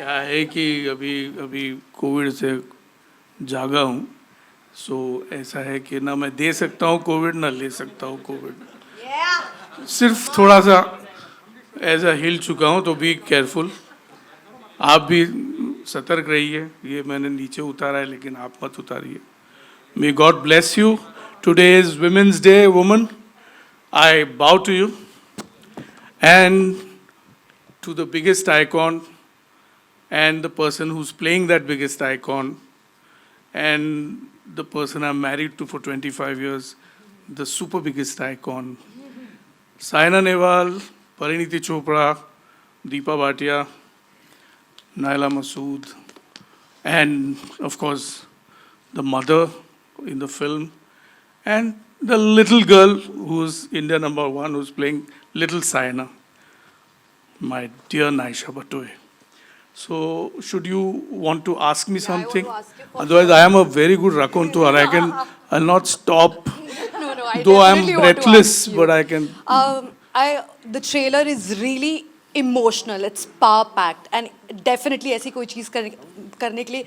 क्या है कि अभी अभी कोविड से जागा हूँ. सो ऐसा है कि ना मैं दे सकता हूँ कोविड ना ले सकता हूँ कोविड. सिर्फ थोड़ा सा ऐसा हिल चुका हूँ, तो बी केयरफुल. आप भी सतर्क रहिए. ये मैंने नीचे उतारा है लेकिन आप मत उतारिए. May God bless you. Today is Women's Day, woman. I bow to you. And to the biggest icon and the person who's playing that biggest icon and the person I'm married to for 25 years, the super biggest icon, Saina Nehwal, Pariniti Chopra, Deepa Bhatia, Naila Masood, and of course the mother in the film, and the little girl who's India #1, who's playing little Saina, my dear Naisha Batoe. So, should you want to ask me something? I want to ask you for Otherwise, I am a very good raconteur. I'll not stop. No, I Though I'm definitely want to breathless, ask you. but I can. The trailer is really emotional. It's power packed, and definitely ऐसी कोई चीज़ करने के लिए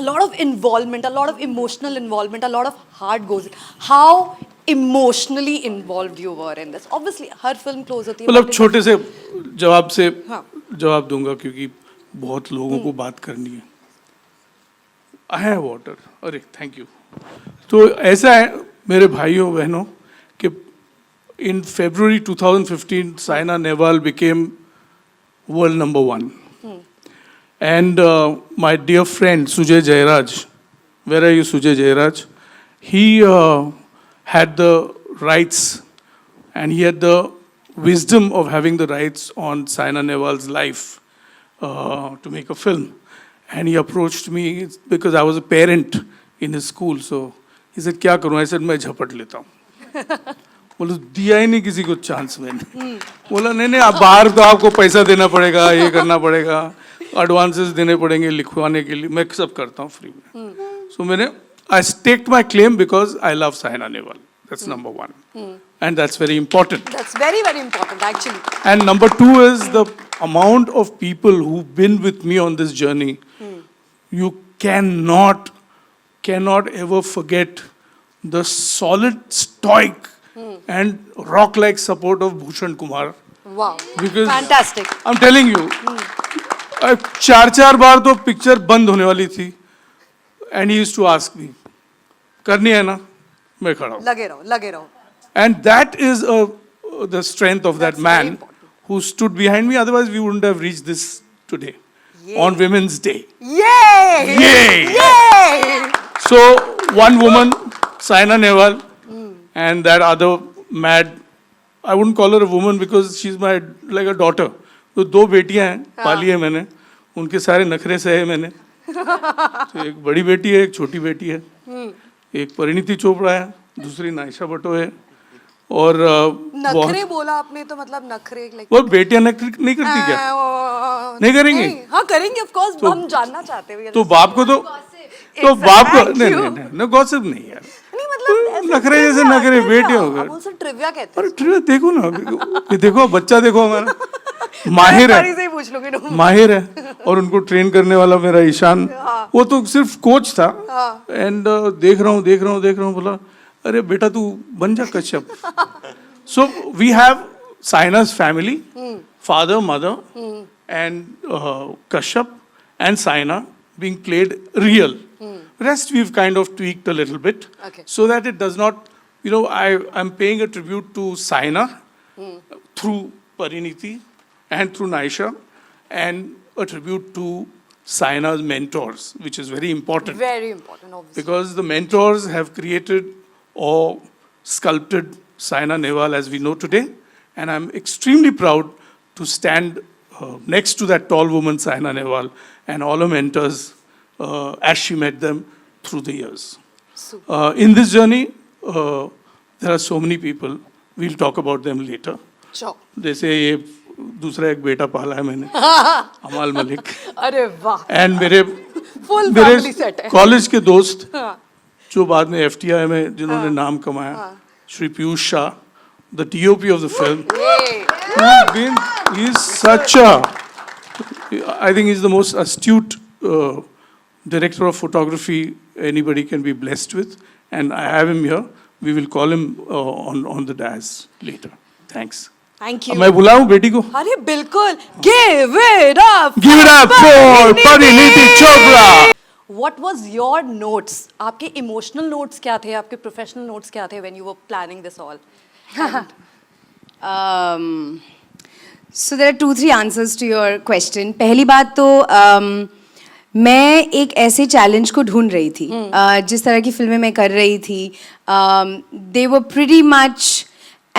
a lot of involvement, a lot of emotional involvement, a lot of heart goes in. How emotionally involved you were in this? Obviously, her film close होती है. मतलब but in छोटे से जवाब से हाँ. जवाब दूंगा क्योंकि बहुत लोगों को बात करनी है. I have water. अरे थैंक यू. तो ऐसा है मेरे भाइयों बहनों कि in February 2015 Saina Nehwal became world #1. And my dear friend Sujay Jairaj, where are you Sujay Jairaj? He had the rights and he had the wisdom of having the rights on Saina Nehwal's life to make a film. And he approached me because I was a parent in his school. So he said, क्या करूँ? I said, मैं झपट लेता हूँ. बोलो दिया ही नहीं किसी को चांस मैंने. बोला नहीं आप बाहर तो आपको पैसा देना पड़ेगा, ये करना पड़ेगा, एडवांसेस देने पड़ेंगे लिखवाने के लिए. मैं सब करता हूँ फ्री में. सो मैंने I staked my claim because I love Saina Nehwal. That's #1. And that's very important. That's very, very important actually. And #2 is the amount of people who've been with me on this journey. You cannot ever forget the solid, stoic, and rock-like support of Bhushan Kumar. Wow. Because Fantastic. I'm telling you, 4 बार तो picture बंद होने वाली थी. And he used to ask me, करनी है ना? मैं खड़ा हूँ. लगे रहो. And that is the strength of that That's very man important. who stood behind me. Otherwise, we wouldn't have reached this today on Women's Day. Yay! Yay! Yay! So, one woman, Saina Nehwal, and that other mad, I wouldn't call her a woman because she's like a daughter. तो 2 बेटियां हैं, पाली है मैंने, उनके सारे नखरे सहे मैंने. तो एक बड़ी बेटी है, एक छोटी बेटी है, एक परिणीति चोपड़ा है, दूसरी नायशा बटो है, और नखरे बोला आपने तो मतलब नखरे like वो बेटियां नखरे नहीं करती क्या? नहीं करेंगी? हाँ करेंगे of course. हम जानना चाहते हैं. तो बाप को तो बाप को नहीं गॉसिप नहीं यार. नहीं मतलब नखरे जैसे नखरे बेटे हो गए. हम उनसे ट्रिविया कहते अरे ट्रिविया देखो ना, ये देखो बच्चा देखो हमारा माहिर हैं. से है, ही पूछ लोगे ना. माहिर है. और उनको ट्रेन करने वाला मेरा ईशान, वो तो सिर्फ कोच था. एंड देख रहा हूँ बोला अरे बेटा तू बन जा Kashyap. So we have Saina's family, father, mother, and Kashyap and Saina being played real. Rest we've kind of tweaked a little bit, Okay. so that it does not, I'm paying a tribute to Saina through Pariniti and through Naisha, and a tribute to Saina's mentors, which is very important. Very important, obviously. Because the mentors have created or sculpted Saina Nehwal as we know today. And I'm extremely proud to stand next to that tall woman, Saina Nehwal, and all her mentors as she met them through the years. In this journey, there are so many people. We'll talk about them later. Sure. जैसे ये दूसरा एक बेटा पाला है मैंने, अमाल मलिक. अरे वाह. एंड मेरे Full family set है. कॉलेज के दोस्त जो बाद में FTI में जिन्होंने नाम कमाया, Shri Piyush Shah, the DOP of the film. Yay. He's such a I think he's the most astute director of photography anybody can be blessed with, and I have him here. We will call him on the dais later. Thanks. Thank you. मैं बुलाऊं बेटी को? अरे बिल्कुल. Give it up. Give it up for Pariniti Chopra. What was your notes? आपके emotional notes क्या थे? आपके professional notes क्या थे when you were planning this all? So there are 2-3 answers to your question. पहली बात तो मैं एक ऐसे चैलेंज को ढूंढ रही थी जिस तरह की फिल्में मैं कर रही थी. They were pretty much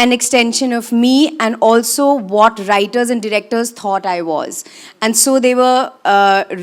an extension of me and also what writers and directors thought I was. And so they were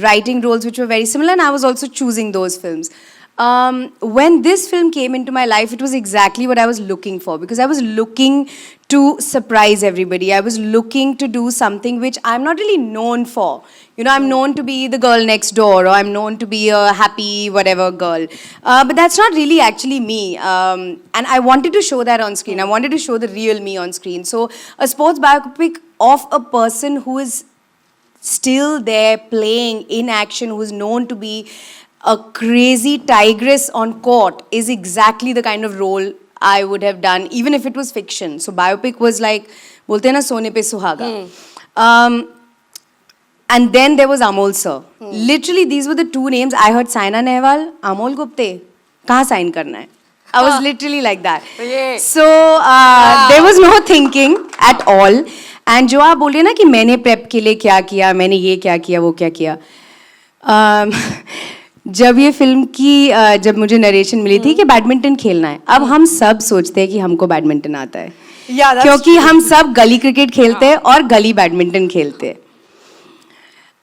writing roles which were very similar, and I was also choosing those films. When this film came into my life, it was exactly what I was looking for, because I was looking to surprise everybody. I was looking to do something which I'm not really known for. You know, I'm known to be the girl next door, or I'm known to be a happy whatever girl. But that's not really actually me. And I wanted to show that on screen. I wanted to show the real me on screen. So a sports biopic of a person who is still there playing in action, who is known to be a crazy tigress on court, is exactly the kind of role I would have done, even if it was fiction. So biopic was like, bolte na sone pe suhaga. And then there was Amol sir. Literally, these were the two names. I heard Saina Nehwal, Amol Gupte. Kahan sign karna hai? I was literally like that. Yeah. So there was no thinking at all. And जो आप बोल रहे हैं ना कि मैंने prep के लिए क्या किया, मैंने ये क्या किया, वो क्या किया. जब ये फिल्म की जब मुझे नरेशन मिली थी कि बैडमिंटन खेलना है, अब हम सब सोचते हैं कि हमको बैडमिंटन आता है, क्योंकि हम सब गली क्रिकेट खेलते हैं और गली बैडमिंटन खेलते हैं.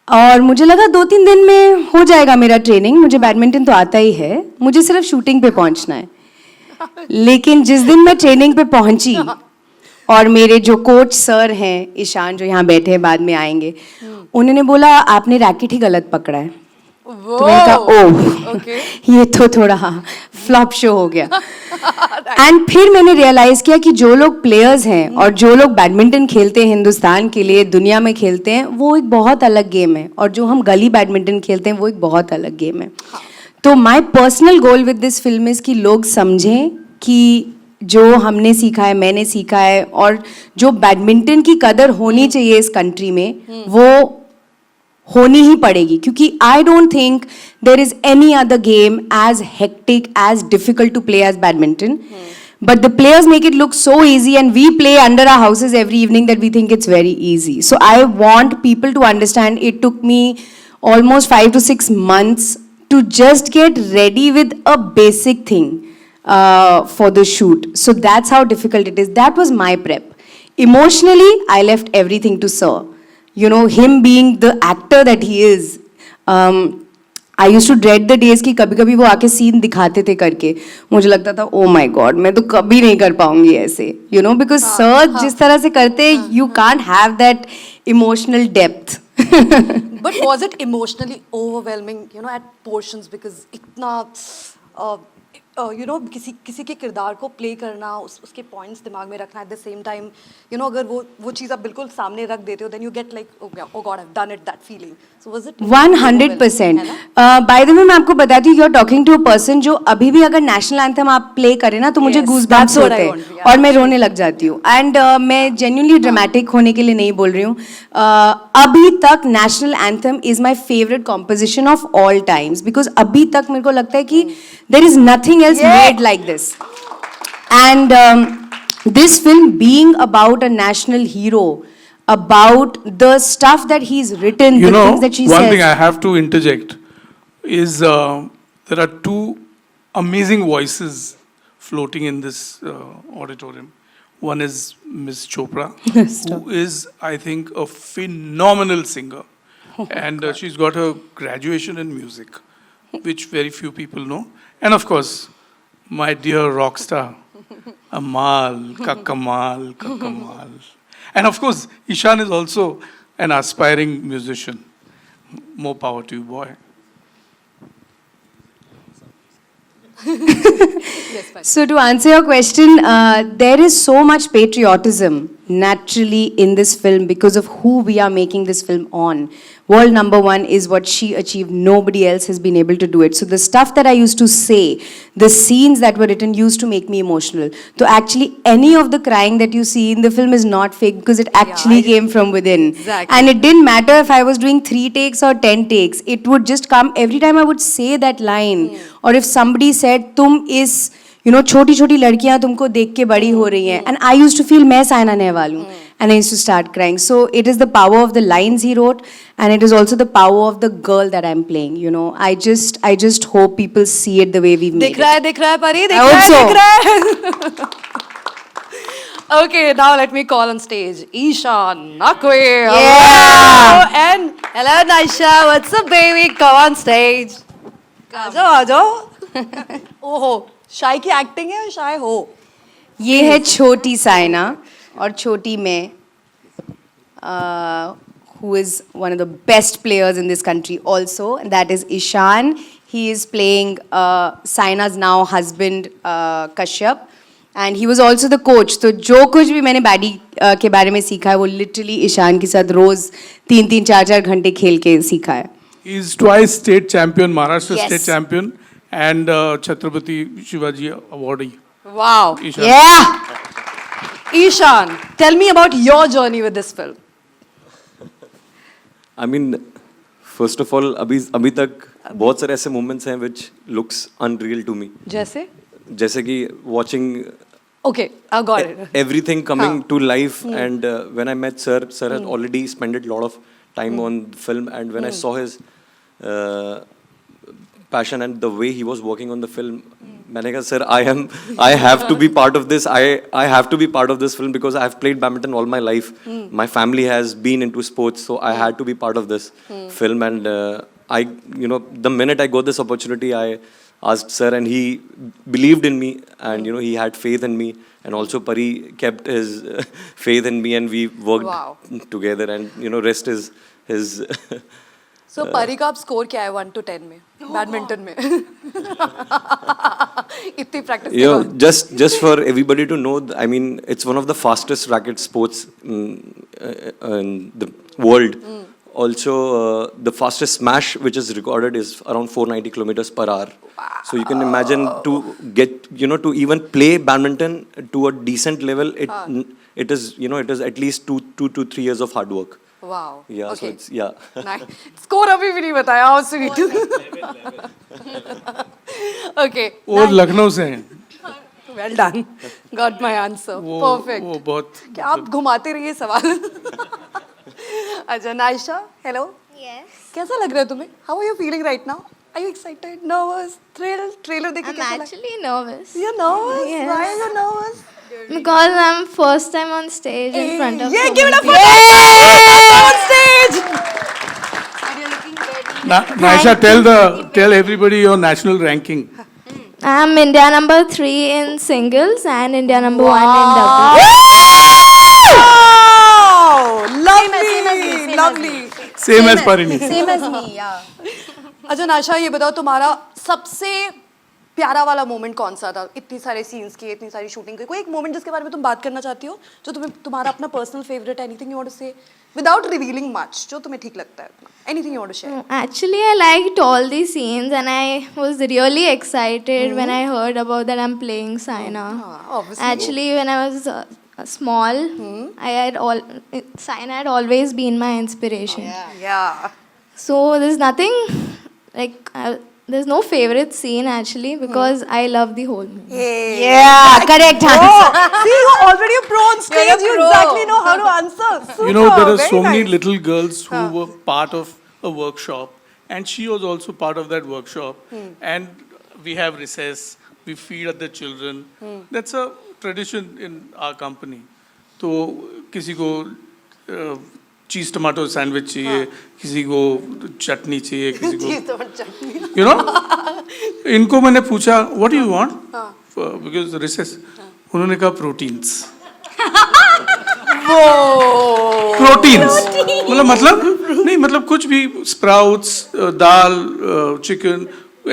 और मुझे लगा 2-3 दिन में हो जाएगा मेरा ट्रेनिंग, मुझे बैडमिंटन तो आता ही है, मुझे सिर्फ शूटिंग पे पहुंचना है. लेकिन जिस दिन मैं ट्रेनिंग पे पहुंची और मेरे जो कोच सर हैं, ईशान जो यहाँ बैठे हैं, बाद में आएंगे, उन्होंने बोला आपने रैकेट ही गलत पकड़ा है. तो मैंने कहा ओह ये तो थोड़ा फ्लॉप शो हो गया. एंड फिर मैंने रियलाइज किया कि जो लोग प्लेयर्स हैं और जो लोग बैडमिंटन खेलते हैं हिंदुस्तान के लिए, दुनिया में खेलते हैं, वो एक बहुत अलग गेम है, और जो हम गली बैडमिंटन खेलते हैं वो एक बहुत अलग गेम है. तो my personal goal with this film is कि लोग समझें कि जो हमने सीखा है, मैंने सीखा है, और जो बैडमिंटन की कदर होनी चाहिए इस कंट्री में, वो होनी ही पड़ेगी. क्योंकि I don't think there is any other game as hectic, as difficult to play as badminton. But the players make it look so easy, and we play under our houses every evening that we think it's very easy. So I want people to understand it took me almost 5 to 6 months to just get ready with a basic thing for the shoot. So that's how difficult it is. That was my prep. Emotionally, I left everything to Sir. You know, him being the actor that he is, I used to dread the days कि कभी कभी वो आके scene दिखाते थे करके, मुझे लगता था oh my god मैं तो कभी नहीं कर पाऊंगी ऐसे, you know, because Sir जिस तरह से करते, you can't have that emotional depth. But was it emotionally overwhelming, you know, at portions, because इतना you know, किसी के किरदार को प्ले करना, उसके पॉइंट्स दिमाग में रखना, at the same time you know अगर वो चीज़ आप बिल्कुल सामने रख देते हो, then you get like oh God I have done it, that feeling. So was it 100%. By the way मैं आपको बताती हूँ, you are talking to a person जो अभी भी अगर नेशनल एंथम आप प्ले करें ना तो मुझे गूज बम्प्स होते हैं और मैं रोने लग जाती हूँ. एंड मैं जेन्युइनली ड्रामेटिक होने के लिए नहीं बोल रही हूँ. अभी तक national anthem is my favourite composition of all times, because अभी तक मेरे को लगता है कि there is nothing else made like this. And this film being about a national hero, about the stuff that he's written, you the know, things that she one says. thing I have to interject is there are two amazing voices floating in this auditorium. One is Miss Chopra, who is, I think, a phenomenal singer. And she's got her graduation in music, which very few people know. And of course, my dear rock star, Amal, Kakamal. And of course, Ishan is also an aspiring musician. More power to you, boy. So to answer your question, there is so much patriotism naturally in this film because of who we are making this film on. World number one is what she achieved. Nobody else has been able to do it. So the stuff that I used to say, the scenes that were written used to make me emotional. So actually any of the crying that you see in the film is not fake because it actually came from within. Exactly. And it didn't matter if I was doing 3 takes or 10 takes. It would just come every time I would say that line. Or if somebody said, "Tum is, you know, छोटी छोटी लड़कियां तुमको देख के बड़ी हो रही हैं," and I used to feel मैं साइना नेहवाल हूँ, and I used to start crying. So it is the power of the lines he wrote, and it is also the power of the girl that I'm playing. You know, I just hope people see it the way we've made it. दिख रहा है परी, I hope so. दिख रहा है. Okay, now let me call on stage Ishan Nakwe. Yeah. And hello Naisha, what's up baby? Come on stage. आ जाओ. ओहो, शाय की एक्टिंग है, शाय हो. ये है छोटी साइना और छोटी मैं, who is one of the best players in this country also, and that is Ishan. He is playing Saina's now husband Kashyap, and he was also the coach. तो जो कुछ भी मैंने बैडी के बारे में सीखा है वो literally ईशान के साथ रोज 3-3, 4-4 घंटे खेल के सीखा है. He is twice state champion, Maharashtra Yes. state champion, and Chhatrapati Shivaji awardee. Wow. Ishan. Yeah. Ishan, tell me about your journey with this film. I mean, first of all, अभी तक बहुत सारे ऐसे moments हैं which looks unreal to me. जैसे कि watching Okay, I got it. everything coming हाँ. to life, and when I met Sir had already spent a lot of time on the film, and when I saw his passion and the way he was working on the film, मैंने कहा Sir, I have to be part of this. I have to be part of this film because I have played badminton all my life. My family has been into sports, so I had to be part of this film. And the minute I got this opportunity, I asked Sir, and he believed in me, and he had faith in me, and also Pari kept his faith in me, and we worked together, and rest is his. So परी का आप score क्या है 1 to 10 में badminton में? इतनी practice के बाद. Just for everybody to know, I mean, it's one of the fastest racket sports in the world. Also, the fastest smash which is recorded is around 490 kilometers per hour. So you can imagine to get, to even play badminton to a decent level, it is at least 2 to 3 years of hard work. Wow. Yeah, okay. so it's, yeah. Nice. Score अभी भी नहीं बताया, how sweet. Okay. वो लखनऊ से हैं. Well done. Got my answer. Perfect. वो बहुत. क्या आप घुमाते रहिए सवाल. अच्छा, Naisha, hello. Yes. कैसा लग रहा है तुम्हें? How are you feeling right now? Are you excited, nervous, thrilled? Trailer देख के I'm कैसा लगा? actually nervous. You're nervous? Yes. Why are you nervous? Because I'm first time on stage in front of Yeah, so give it up many for people. on stage. Naisha, tell everybody your national ranking. I'm India number 3 in singles and India number 1 in doubles. Wow! Lovely, lovely. Same as Parini. Same as me, yeah. अच्छा नाशा, ये बताओ तुम्हारा सबसे प्यारा वाला moment कौन सा था? इतनी सारे सीन्स की, इतनी सारी शूटिंग की, कोई एक मोमेंट जिसके बारे में तुम बात करना चाहती हो, जो तुम्हारा अपना personal favourite, anything you want to say without revealing much, जो तुम्हें ठीक लगता है, anything you want to share? Actually, I liked all these scenes and I was really excited when I heard about that I'm playing Saina. Obviously. Actually, when I was small, Saina had always been my inspiration. Yeah. So there's nothing like there's no favorite scene actually because I love the whole movie. Yeah, correct answer. See, you're already a pro on stage. You exactly know how to answer. Super, There are very so many nice. little girls who were part of a workshop, and she was also part of that workshop. And we have recess, we feed at the children. That's a tradition in our company. तो किसी को चीज tomato sandwich चाहिए, किसी को चटनी चाहिए, किसी को इनको मैंने पूछा what you want because recess, उन्होंने कहा प्रोटीन्स. मतलब कुछ भी स्प्राउट्स, दाल, chicken,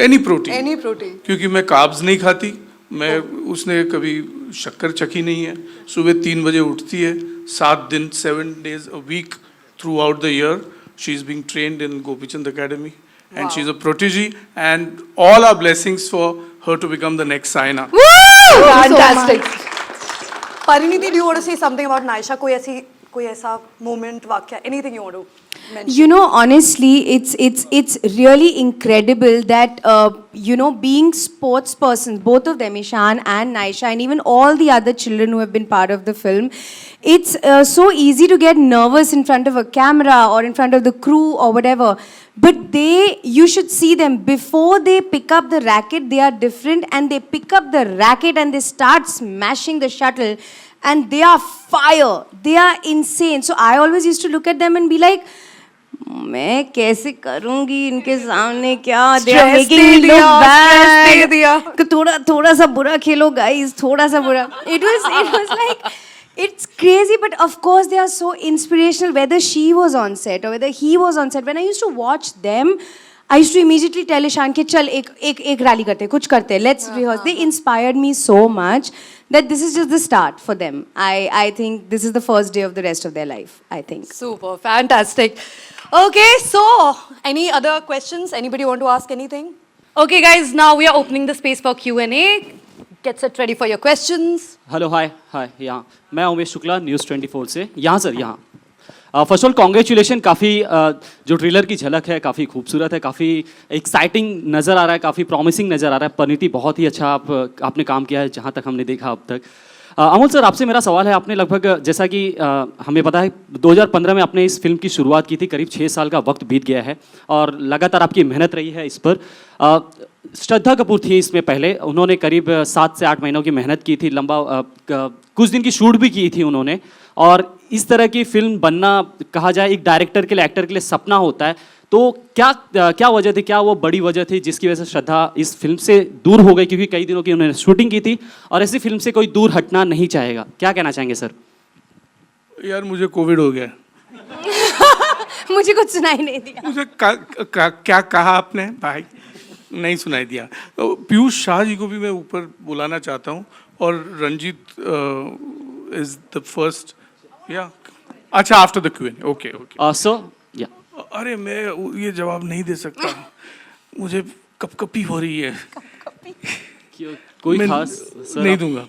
any protein, Any protein. क्योंकि मैं कार्ब्स नहीं खाती. मैं उसने कभी शक्कर चकी नहीं है। सुबह 3 बजे उठती है, 7 दिन 7 days a week throughout the year. She is being trained in Gopichand Academy, and she's a protege. And all our blessings for her to become the next Saina. Fantastic. Pariniti, do you want to say something about Naisha? कोई ऐसा moment, वाक्य, anything you want to mention? You know, honestly, it's really incredible that being sports persons, both of them, Ishan and Naisha, and even all the other children who have been part of the film, it's so easy to get nervous in front of a camera or in front of the crew or whatever. But you should see them before they pick up the racket. They are different, and they pick up the racket and they start smashing the shuttle. And they are fire. They are insane. So I always used to look at them and be like, मैं कैसे करूँगी इनके सामने क्या? They are making me look bad. तो थोड़ा सा बुरा खेलो guys, थोड़ा सा बुरा. It was like, it's crazy, but of course they are so inspirational. Whether she was on set or whether he was on set, when I used to watch them, I used to immediately tell Ishan कि चल एक rally करते हैं, कुछ करते हैं, let's rehearse. They inspired me so much that this is just the start for them. I think this is the first day of the rest of their life, I think. Super, fantastic. Okay, so any other questions? Anybody want to ask anything? Okay, guys, now we are opening the space for Q&A. Get set ready for your questions. Hello hi यहाँ मैं Umesh Shukla news 24 से यहाँ sir यहाँ first of all congratulation काफ़ी जो trailer की झलक है काफ़ी खूबसूरत है काफ़ी एक्साइटिंग नज़र आ रहा है काफ़ी प्रॉमिसिंग नज़र आ रहा है परिणीति बहुत ही अच्छा आपने काम किया है जहाँ तक हमने देखा अब तक अमोल सर आपसे मेरा सवाल है आपने लगभग जैसा कि हमें पता है 2015 में आपने इस फिल्म की शुरुआत की थी करीब 6 साल का वक्त बीत गया है और लगातार आपकी मेहनत रही है इस पर श्रद्धा कपूर थी इसमें पहले उन्होंने करीब 7 से 8 महीनों की मेहनत की थी लंबा कुछ दिन की शूट भी की थी उन्होंने और इस तरह की फिल्म बनना कहा जाए एक डायरेक्टर के लिए एक्टर के लिए सपना होता है तो क्या वजह थी क्या वो बड़ी वजह थी जिसकी वजह से श्रद्धा इस फिल्म से दूर हो गई क्योंकि कई दिनों की उन्होंने शूटिंग की थी और ऐसी फिल्म से कोई दूर हटना नहीं चाहेगा क्या कहना चाहेंगे सर यार मुझे कोविड हो गया मुझे कुछ सुनाई नहीं दिया मुझे क्या कहा आपने भाई नहीं सुनाई दिया पीयूष शाह जी को भी मैं ऊपर बुलाना चाहता हूँ और Ranjit is the first yeah अच्छा आफ्टर द क्यूएन ओके सो या अरे मैं ये जवाब नहीं दे सकता मुझे कपकपी हो रही है कोई खास सर नहीं दूंगा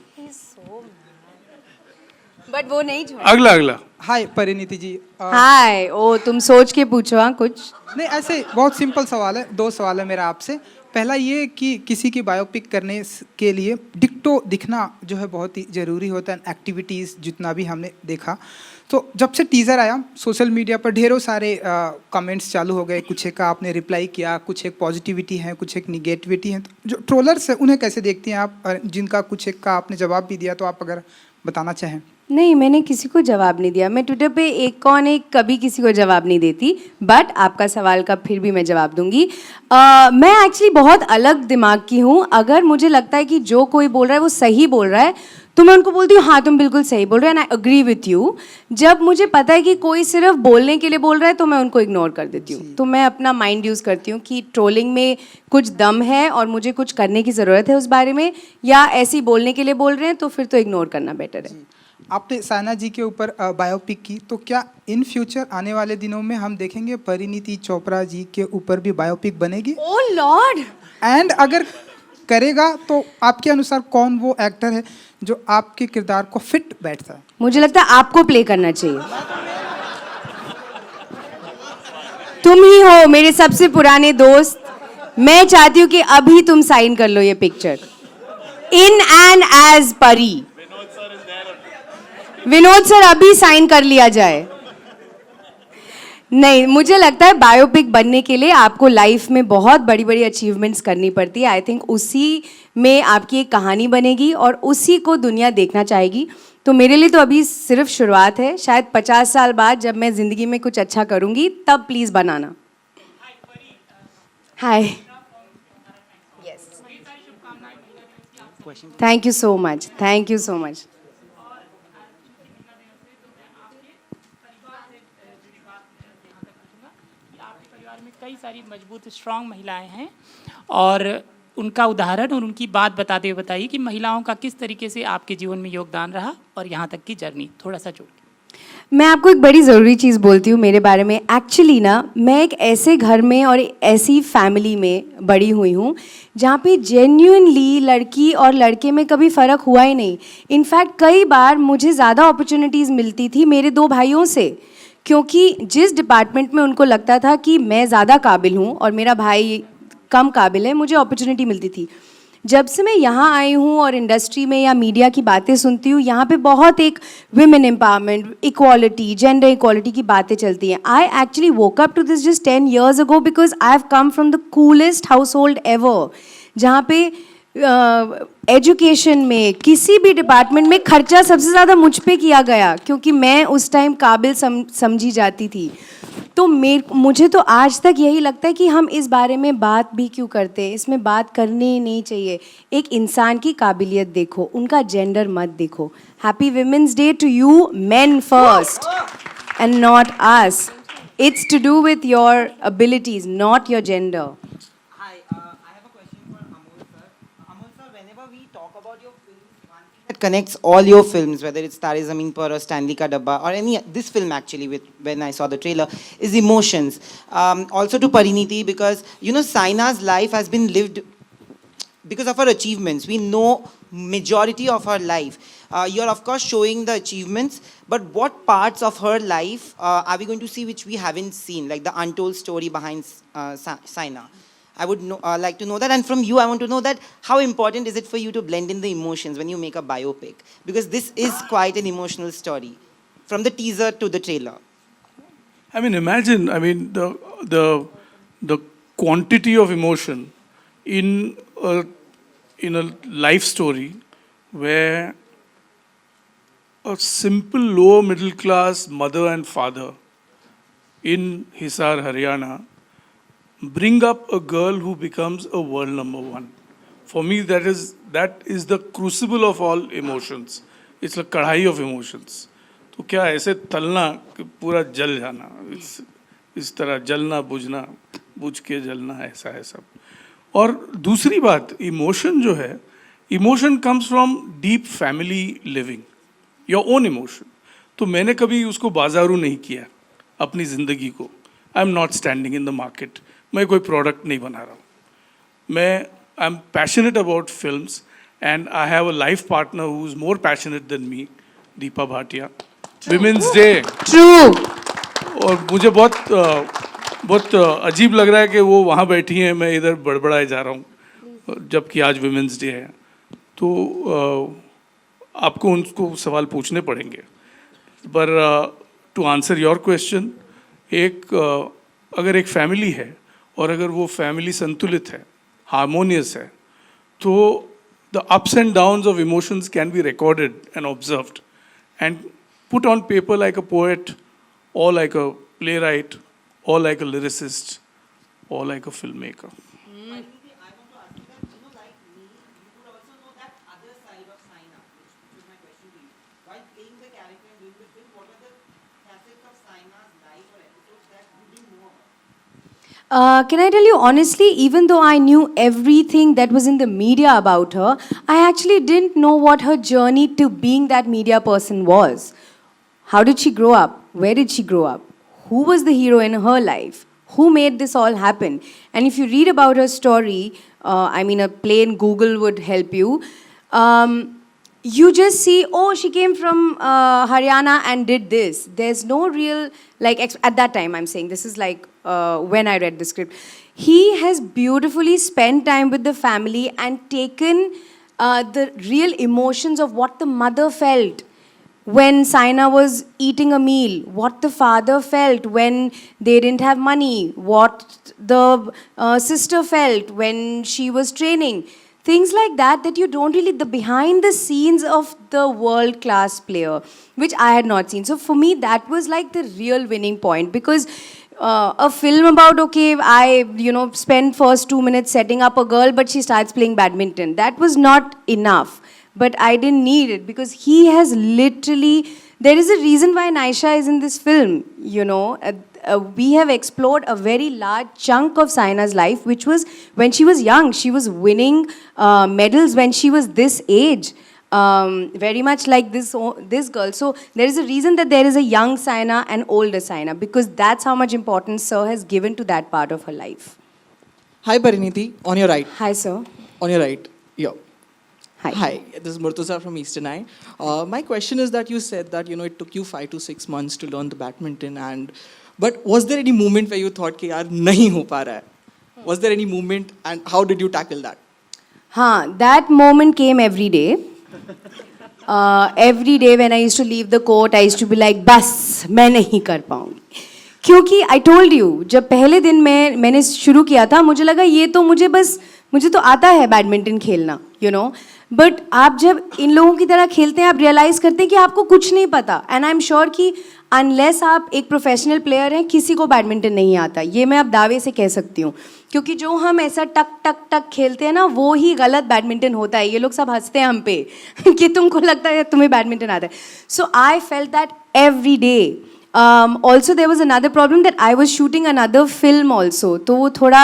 बट वो नहीं छोड़ अगला हाय परिणीति जी हाय ओ तुम सोच के पूछो हाँ कुछ नहीं ऐसे बहुत सिंपल सवाल है 2 सवाल है मेरा आपसे पहला ये कि किसी की बायोपिक करने के लिए डिक्टो दिखना जो है बहुत ही ज़रूरी होता है एक्टिविटीज़ जितना भी हमने देखा तो जब से टीज़र आया सोशल मीडिया पर ढेरों सारे कमेंट्स चालू हो गए कुछ एक का आपने रिप्लाई किया कुछ एक पॉजिटिविटी है कुछ एक निगेटिविटी है तो जो ट्रोलर्स है उन्हें कैसे देखती हैं आप जिनका कुछ एक का आपने जवाब भी दिया तो आप अगर बताना चाहें नहीं मैंने किसी को जवाब नहीं दिया मैं ट्विटर पे एक कभी किसी को जवाब नहीं देती बट आपका सवाल का फिर भी मैं जवाब दूंगी मैं एक्चुअली बहुत अलग दिमाग की हूँ अगर मुझे लगता है कि जो कोई बोल रहा है वो सही बोल रहा है तो मैं उनको बोलती हूँ हाँ तुम बिल्कुल सही बोल रहे हो and I agree with you जब मुझे पता है कि कोई सिर्फ बोलने के लिए बोल रहा है तो मैं उनको इग्नोर कर देती हूँ तो मैं अपना माइंड यूज़ करती हूँ कि ट्रोलिंग में कुछ दम है और मुझे कुछ करने की ज़रूरत है उस बारे में या ऐसे ही बोलने के लिए बोल रहे हैं तो फिर तो इग्नोर करना बेटर है आपने साइना जी के ऊपर बायोपिक की तो क्या इन फ्यूचर आने वाले दिनों में हम देखेंगे परिणीति चोपड़ा जी के ऊपर भी बायोपिक बनेगी ओह लॉर्ड एंड अगर करेगा तो आपके अनुसार कौन वो एक्टर है जो आपके किरदार को फिट बैठता है मुझे लगता है आपको प्ले करना चाहिए तुम ही हो मेरे सबसे पुराने दोस्त मैं चाहती हूँ कि अभी तुम साइन कर लो ये पिक्चर इन एंड एज परी विनोद सर अभी साइन कर लिया जाए नहीं मुझे लगता है बायोपिक बनने के लिए आपको लाइफ में बहुत बड़ी बड़ी अचीवमेंट्स करनी पड़ती है आई थिंक उसी में आपकी एक कहानी बनेगी और उसी को दुनिया देखना चाहेगी तो मेरे लिए तो अभी सिर्फ शुरुआत है शायद 50 साल बाद जब मैं ज़िंदगी में कुछ अच्छा करूँगी तब please banana hi thank you so much कई सारी मजबूत स्ट्रांग महिलाएं हैं और उनका उदाहरण और उनकी बात बताते हुए बताइए कि महिलाओं का किस तरीके से आपके जीवन में योगदान रहा और यहाँ तक की जर्नी थोड़ा सा जोड़ के। मैं आपको एक बड़ी ज़रूरी चीज़ बोलती हूँ मेरे बारे में। एक्चुअली ना मैं एक ऐसे घर में और ऐसी फैमिली में बड़ी हुई हूँ जहाँ पे जेन्युइनली लड़की और लड़के में कभी फ़र्क हुआ ही नहीं। इनफैक्ट कई बार मुझे ज़्यादा अपॉर्चुनिटीज़ मिलती थी मेरे 2 भाइयों से, क्योंकि जिस डिपार्टमेंट में उनको लगता था कि मैं ज़्यादा काबिल हूँ और मेरा भाई कम काबिल है, मुझे अपॉर्चुनिटी मिलती थी। जब से मैं यहाँ आई हूँ और इंडस्ट्री में या मीडिया की बातें सुनती हूँ, यहाँ पे बहुत एक women empowerment, equality, gender equality की बातें चलती हैं। I actually woke up to this just 10 years ago because I have come from the coolest household ever, जहाँ पे एजुकेशन में किसी भी डिपार्टमेंट में खर्चा सबसे ज़्यादा मुझ पे किया गया, क्योंकि मैं उस टाइम काबिल समझी जाती थी। तो मुझे तो आज तक यही लगता है कि हम इस बारे में बात भी क्यों करते हैं, इसमें बात करनी ही नहीं चाहिए। एक इंसान की काबिलियत देखो, उनका जेंडर मत देखो। Happy women's day to you men first and not us. It's to do with your abilities, not your gender. Hi, I have a question for Amol sir. Amol sir, whenever we talk about your films, one thing that connects all your films, whether it's Tare Zameen Par or Stanley Ka Dabba or this film actually, when I saw the trailer, is emotions. Also to Pariniti, because Saina's life has been lived because of her achievements. We know majority of her life. You're of course showing the achievements, but what parts of her life are we going to see which we haven't seen, like the untold story behind Saina? I would like to know that, and from you I want to know that how important is it for you to blend in the emotions when you make a biopic, because this is quite an emotional story from the teaser to the trailer. I mean, imagine, the quantity of emotion in a life story where a simple lower middle class mother and father in Hisar, Haryana bring up a girl who becomes a world number 1. For me, that is the crucible of all emotions. It's a कढ़ाई of emotions. तो क्या ऐसे तलना कि पूरा जल जाना, इस तरह जलना बुझना, बुझ के जलना, ऐसा है सब। और दूसरी बात, इमोशन जो है, emotion comes from deep family living, your own emotion. तो मैंने कभी उसको बाजारू नहीं किया अपनी ज़िंदगी को। I am not standing in the market, मैं कोई प्रोडक्ट नहीं बना रहा हूँ। मैं I am passionate about films and I have a life partner who is more passionate than me, Deepa Bhatia. Women's day true, और मुझे बहुत अजीब लग रहा है कि वो वहाँ बैठी हैं, मैं इधर बड़बड़ाए जा रहा हूँ, जबकि आज विमेंस डे है। तो आपको उनको सवाल पूछने पड़ेंगे। पर टू आंसर योर क्वेश्चन, अगर एक फैमिली है और अगर वो फैमिली संतुलित है, हार्मोनियस है, तो the ups and downs of emotions can be recorded and observed and put on paper like a poet, or like a playwright, or like a lyricist, or like a filmmaker. I want to ask you that, like me, you would also know that other side of Saina, which is my question to you. While playing the character and doing the film, what are the facets of Saina's life or episodes that you didn't know about? Can I tell you honestly, even though I knew everything that was in the media about her, I actually didn't know what her journey to being that media person was. How did she grow up? Where did she grow up? Who was the hero in her life? Who made this all happen? And if you read about her story, a plain Google would help you. You just see, oh, she came from Haryana and did this. There's no real, at that time, I'm saying, this is when I read the script. He has beautifully spent time with the family and taken the real emotions of what the mother felt when Saina was eating a meal, what the father felt when they didn't have money, what the sister felt when she was training. Things like that you don't really, the behind the scenes of the world class player, which I had not seen. So for me, that was like the real winning point, because a film about, okay, I, spend first 2 minutes setting up a girl, but she starts playing badminton. That was not enough. But I didn't need it, because he has literally there is a reason why Naisha is in this film, you know. We have explored a very large chunk of Saina's life, which was when she was young. She was winning medals when she was this age, very much like this girl. So there is a reason that there is a young Saina and older Saina, because that's how much importance Sir has given to that part of her life. Hi Pariniti, on your right. Hi, Sir. On your right. Yo. Hi. Hi, this is Murtaza from Eastern Eye. My question is that you said that, you know, it took you 5 to 6 months to learn the badminton, but was there any moment where you thought कि यार नहीं हो पा रहा है? Was there any moment, and how did you tackle that? हाँ, that moment came every day. Every day when I used to leave the court, I used to be like, बस मैं नहीं कर पाऊँगी. क्योंकि I told you, जब पहले दिन मैंने शुरू किया था, मुझे लगा ये तो मुझे तो आता है बैडमिंटन खेलना, you know. बट आप जब इन लोगों की तरह खेलते हैं, आप रियलाइज़ करते हैं कि आपको कुछ नहीं पता. एंड आई एम श्योर कि अनलेस आप एक प्रोफेशनल प्लेयर हैं, किसी को बैडमिंटन नहीं आता. ये मैं अब दावे से कह सकती हूँ, क्योंकि जो हम ऐसा टक टक टक खेलते हैं ना, वो ही गलत बैडमिंटन होता है. ये लोग सब हंसते हैं हम पे कि तुमको लगता है तुम्हें बैडमिंटन आता है. So I felt that every day. Also there was another problem that I was shooting another film also, तो वो थोड़ा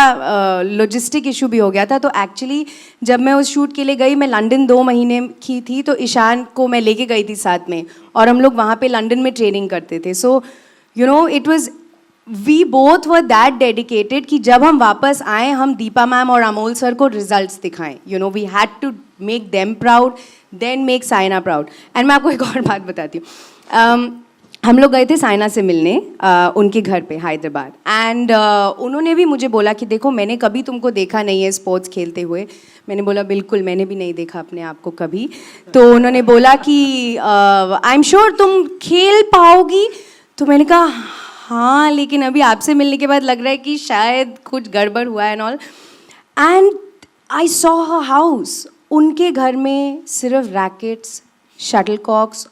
logistic issue भी हो गया था. तो actually जब मैं उस शूट के लिए गई, मैं लंदन 2 महीने की थी, तो ईशान को मैं लेके गई थी साथ में, और हम लोग वहाँ पे लंदन में ट्रेनिंग करते थे. So you know it was, we both were that dedicated कि जब हम वापस आए, हम दीपा मैम और अमोल सर को रिजल्ट्स दिखाएं. You know we had to make them proud, then make Saina proud. And मैं आपको एक और बात बताती हूँ. हम लोग गए थे साइना से मिलने उनके घर पे हैदराबाद. एंड उन्होंने भी मुझे बोला कि देखो, मैंने कभी तुमको देखा नहीं है स्पोर्ट्स खेलते हुए. मैंने बोला बिल्कुल, मैंने भी नहीं देखा अपने आप को कभी. तो उन्होंने बोला कि आई एम श्योर तुम खेल पाओगी. तो मैंने कहा हाँ, लेकिन अभी आपसे मिलने के बाद लग रहा है कि शायद कुछ गड़बड़ हुआ है and all. And I saw her house. उनके घर में सिर्फ रैकेट्स, शटलकॉक्स,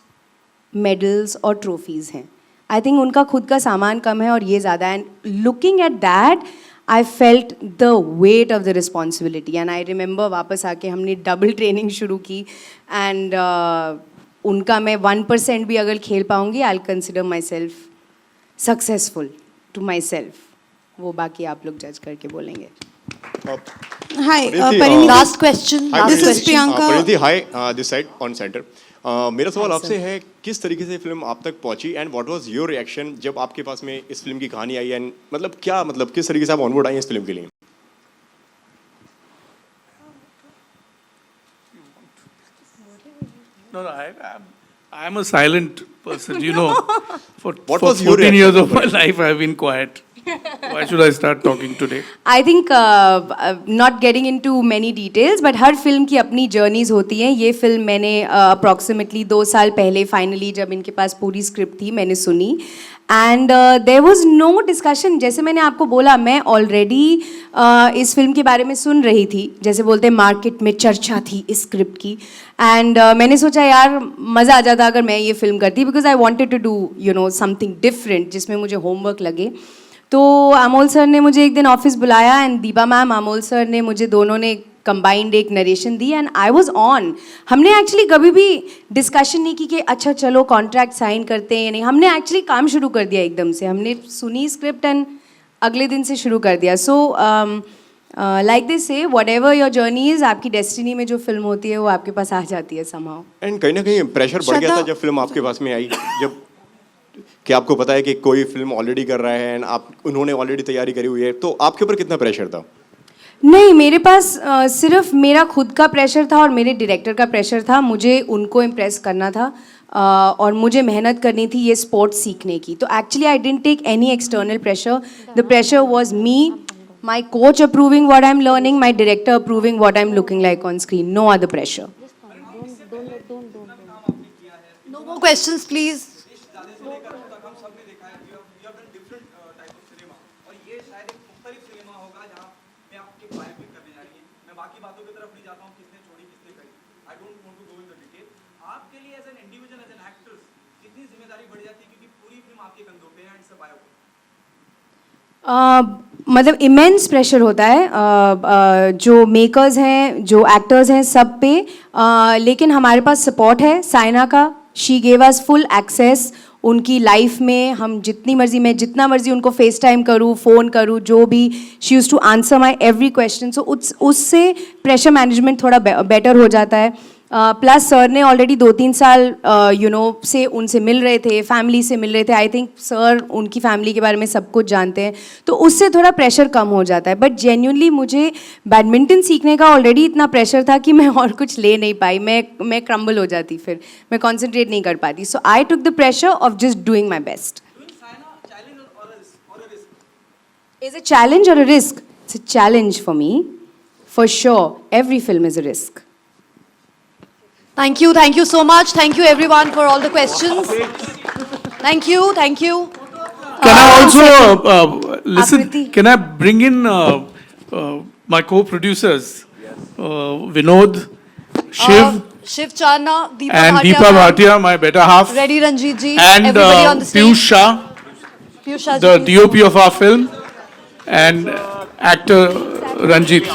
मेडल्स और ट्रॉफीज़ हैं. आई थिंक उनका खुद का सामान कम है और ये ज़्यादा. And looking at that, I felt the weight of the responsibility. And I remember वापस आके हमने डबल ट्रेनिंग शुरू की. एंड उनका मैं 1% भी अगर खेल पाऊँगी, I will consider myself successful to myself. वो बाकी आप लोग जज करके बोलेंगे. Hi, Pariniti, Pariniti. Last question. Hi, This is Priyanka. Pariniti, hi, this side on center. मेरा सवाल आपसे है, किस तरीके से फिल्म आप तक पहुंची and what was your reaction जब आपके पास में इस फिल्म की कहानी आई, एंड मतलब किस तरीके से आप ऑनबोर्ड आई इस फिल्म के लिए? No, I am a silent person, you know. For What 14 years of my life, I have been quiet. Why should I start talking today? I think not getting into many details, but her film की अपनी journeys होती हैं. ये film मैंने approximately 2 साल पहले finally, जब इनके पास पूरी स्क्रिप्ट थी, मैंने सुनी. And there was no discussion. जैसे मैंने आपको बोला, मैं ऑलरेडी इस फिल्म के बारे में सुन रही थी. जैसे बोलते हैं मार्केट में चर्चा थी इस स्क्रिप्ट की. एंड मैंने सोचा यार मज़ा आ जाता अगर मैं ये फिल्म करती, because I wanted to do you know something different जिसमें मुझे होमवर्क लगे. तो अमोल सर ने मुझे एक दिन ऑफिस बुलाया, and Deepa ma'am, Amol sir ने मुझे, दोनों ने कंबाइंड एक narration the. And I was on. हमने एक्चुअली कभी भी डिस्कशन नहीं की कि अच्छा चलो कॉन्ट्रैक्ट साइन करते हैं या नहीं. हमने एक्चुअली काम शुरू कर दिया एकदम से. हमने सुनी स्क्रिप्ट एंड अगले दिन से शुरू कर दिया. So like this say whatever your journey is, आपकी डेस्टिनी में जो फिल्म होती है वो आपके पास आ जाती है समहाउ. एंड कहीं ना कहीं प्रेशर बढ़ गया था जब फिल्म आपके पास में आई, जब कि आपको पता है कि कोई फिल्म ऑलरेडी कर रहा है एंड उन्होंने ऑलरेडी तैयारी करी हुई है, तो आपके ऊपर कितना प्रेशर था? नहीं, मेरे पास सिर्फ मेरा खुद का प्रेशर था और मेरे डायरेक्टर का प्रेशर था. मुझे उनको इम्प्रेस करना था और मुझे मेहनत करनी थी ये स्पोर्ट्स सीखने की. तो actually I didn't take any external pressure. The pressure was me, my coach approving what I am learning, my director approving what I am looking like on screen. No other pressure. No more questions, please. मतलब immense pressure होता है जो makers हैं, जो actors हैं, सब पे. लेकिन हमारे पास सपोर्ट है साइना का, she gave us full access उनकी लाइफ में. हम जितनी मर्जी, मैं जितना मर्जी उनको फेस टाइम करूँ, फ़ोन करूँ, जो भी, she use to answer my every question. So उससे प्रेशर मैनेजमेंट थोड़ा बेटर हो जाता है. प्लस सर ने ऑलरेडी 2-3 साल से उनसे मिल रहे थे, फैमिली से मिल रहे थे. आई थिंक सर उनकी फैमिली के बारे में सब कुछ जानते हैं, तो उससे थोड़ा प्रेशर कम हो जाता है. बट जेन्युइनली मुझे बैडमिंटन सीखने का ऑलरेडी इतना प्रेशर था कि मैं और कुछ ले नहीं पाई. मैं क्रम्बल हो जाती, फिर मैं कॉन्सेंट्रेट नहीं कर पाती. So I took the pressure off just doing my best. Is a challenge or a risk? It's a challenge for me, for sure. Every film is a risk. Thank you so much. Thank you everyone for all the questions. Thank you. Can I also listen? Akriti. Can I bring in my co-producers, Vinod, Shiv, Shiv Charna, and Deepa Bhatia, my better half, Reddy Ranjit ji, and everybody on the stage. Piyush Shah, Piyush Shah the ji. DOP of our film, and actor Ranjit.